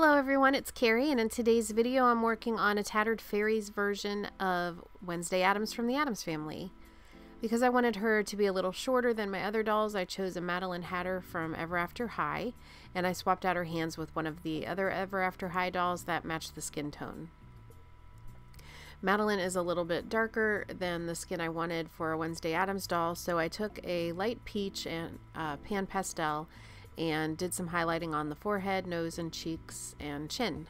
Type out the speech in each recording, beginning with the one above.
Hello everyone, it's Carrie, and in today's video I'm working on a Tattered Fairies version of Wednesday Addams from the Addams family. Because I wanted her to be a little shorter than my other dolls, I chose a Madeline Hatter from Ever After High, and I swapped out her hands with one of the other Ever After High dolls that matched the skin tone. Madeline is a little bit darker than the skin I wanted for a Wednesday Addams doll, so I took a light peach and pan pastel and did some highlighting on the forehead, nose, and cheeks, and chin.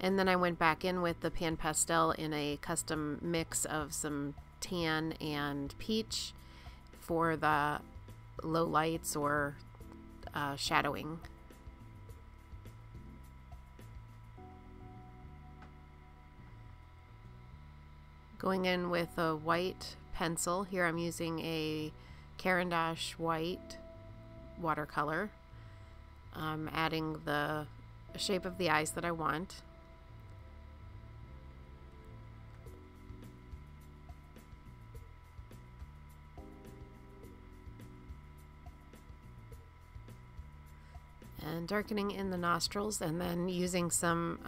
And then I went back in with the pan pastel in a custom mix of some tan and peach for the low lights or shadowing. Going in with a white pencil. Here I'm using a Caran d'Ache white watercolor. I'm adding the shape of the eyes that I want. And darkening in the nostrils, and then using some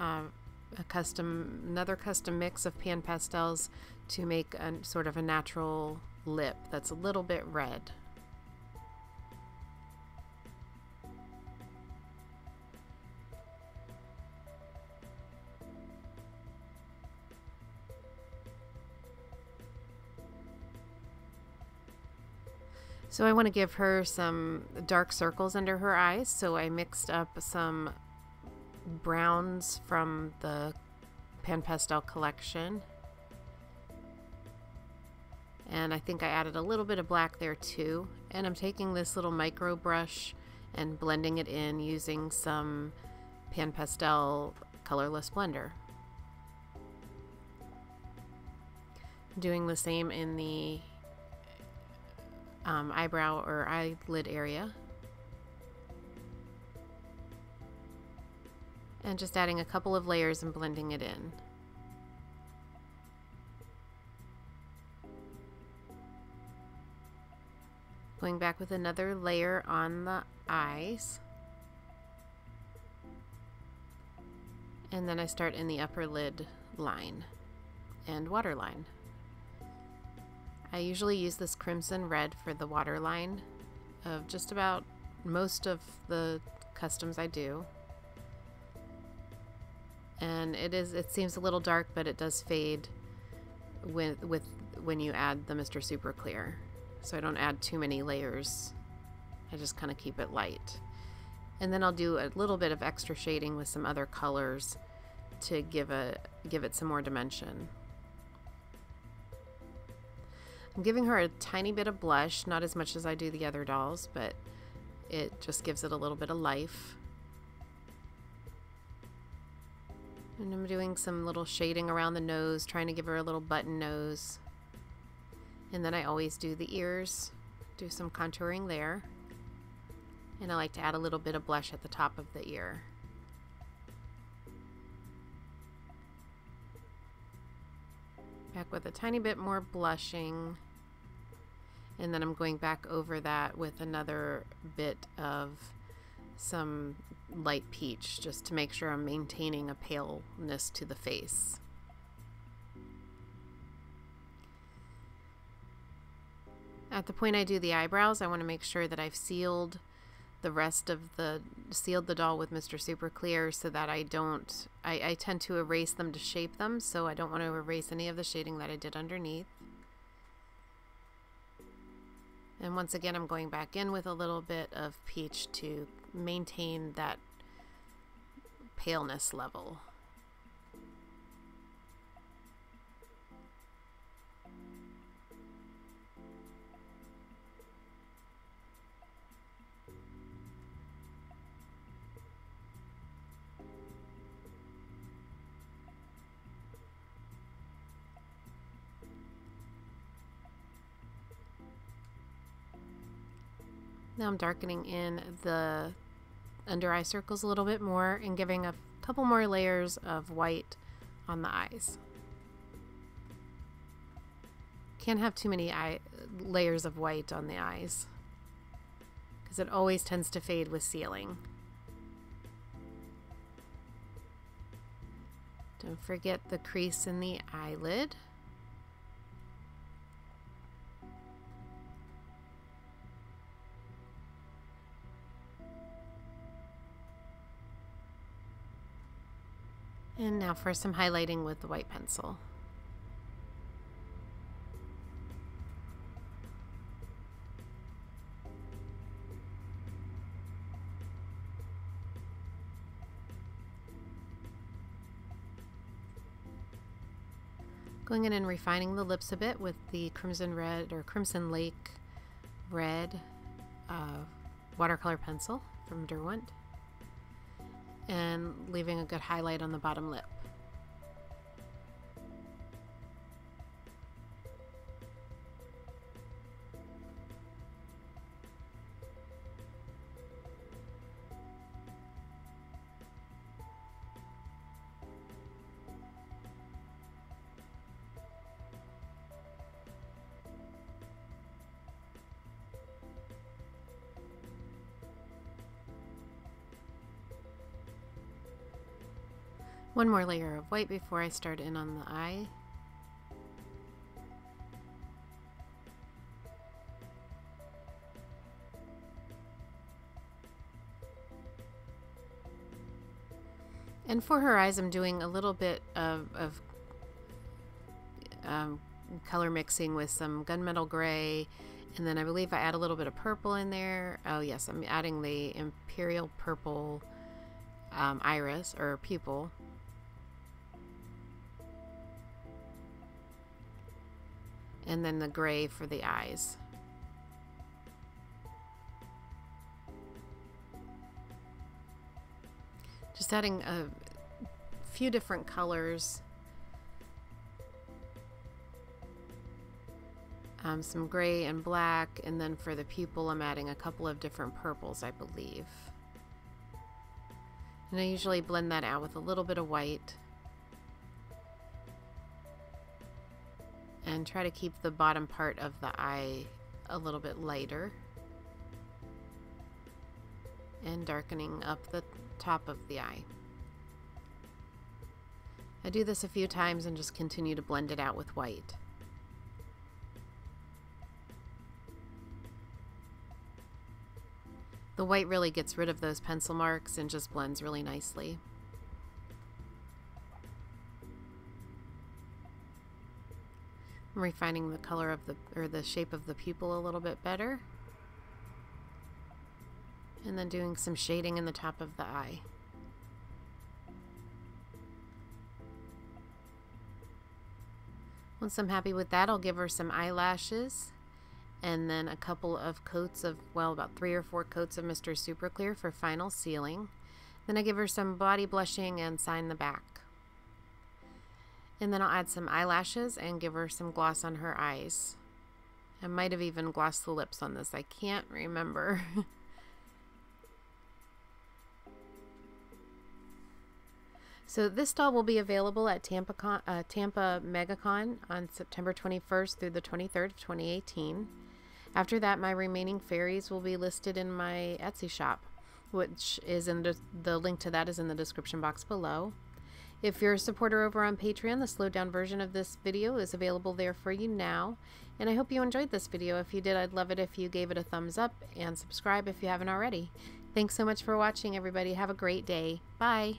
another custom mix of pan pastels to make a sort of a natural lip that's a little bit red. So I want to give her some dark circles under her eyes, so I mixed up some browns from the pan pastel collection, and I think I added a little bit of black there too. And I'm taking this little micro brush and blending it in using some pan pastel colorless blender. Doing the same in the eyebrow or eyelid area, and just adding a couple of layers and blending it in. Going back with another layer on the eyes, and then I start in the upper lid line and waterline. I usually use this crimson red for the waterline of just about most of the customs I do. And it seems a little dark, but it does fade when you add the Mr. Super Clear. So I don't add too many layers. I just kind of keep it light. And then I'll do a little bit of extra shading with some other colors to give it some more dimension. I'm giving her a tiny bit of blush, not as much as I do the other dolls, but it just gives it a little bit of life. And I'm doing some little shading around the nose, trying to give her a little button nose. And then I always do the ears, do some contouring there. And I like to add a little bit of blush at the top of the ear. Back with a tiny bit more blushing, and then I'm going back over that with another bit of some light peach, just to make sure I'm maintaining a paleness to the face. At the point I do the eyebrows, I want to make sure that I've sealed the doll with Mr. Super Clear, so that I tend to erase them to shape them, so I don't want to erase any of the shading that I did underneath. And once again, I'm going back in with a little bit of peach to maintain that paleness level. Now I'm darkening in the under eye circles a little bit more and giving a couple more layers of white on the eyes. Can't have too many layers of white on the eyes, because it always tends to fade with sealing. Don't forget the crease in the eyelid. And now for some highlighting with the white pencil. Going in and refining the lips a bit with the Crimson Red or Crimson Lake Red watercolor pencil from Derwent, and leaving a good highlight on the bottom lip. One more layer of white before I start in on the eye. And for her eyes, I'm doing a little bit of color mixing with some gunmetal gray, and then I believe I add a little bit of purple in there. Oh yes, I'm adding the Imperial Purple iris or pupil. And then the gray for the eyes. Just adding a few different colors. Some gray and black, and then for the pupil I'm adding a couple of different purples, I believe. And I usually blend that out with a little bit of white. And try to keep the bottom part of the eye a little bit lighter. And darkening up the top of the eye. I do this a few times and just continue to blend it out with white. The white really gets rid of those pencil marks and just blends really nicely. I'm refining the color of the shape of the pupil a little bit better. And then doing some shading in the top of the eye. Once I'm happy with that, I'll give her some eyelashes and then a couple of coats of, well, about 3 or 4 coats of Mr. Super Clear for final sealing. Then I give her some body blushing and sign the back. And then I'll add some eyelashes and give her some gloss on her eyes. I might have even glossed the lips on this. I can't remember. So this doll will be available at Tampa MegaCon on September 21st through the 23rd of 2018. After that, my remaining fairies will be listed in my Etsy shop, which is in the link to that is in the description box below. If you're a supporter over on Patreon, the slowed down version of this video is available there for you now. And I hope you enjoyed this video. If you did, I'd love it if you gave it a thumbs up and subscribe if you haven't already. Thanks so much for watching, everybody. Have a great day. Bye.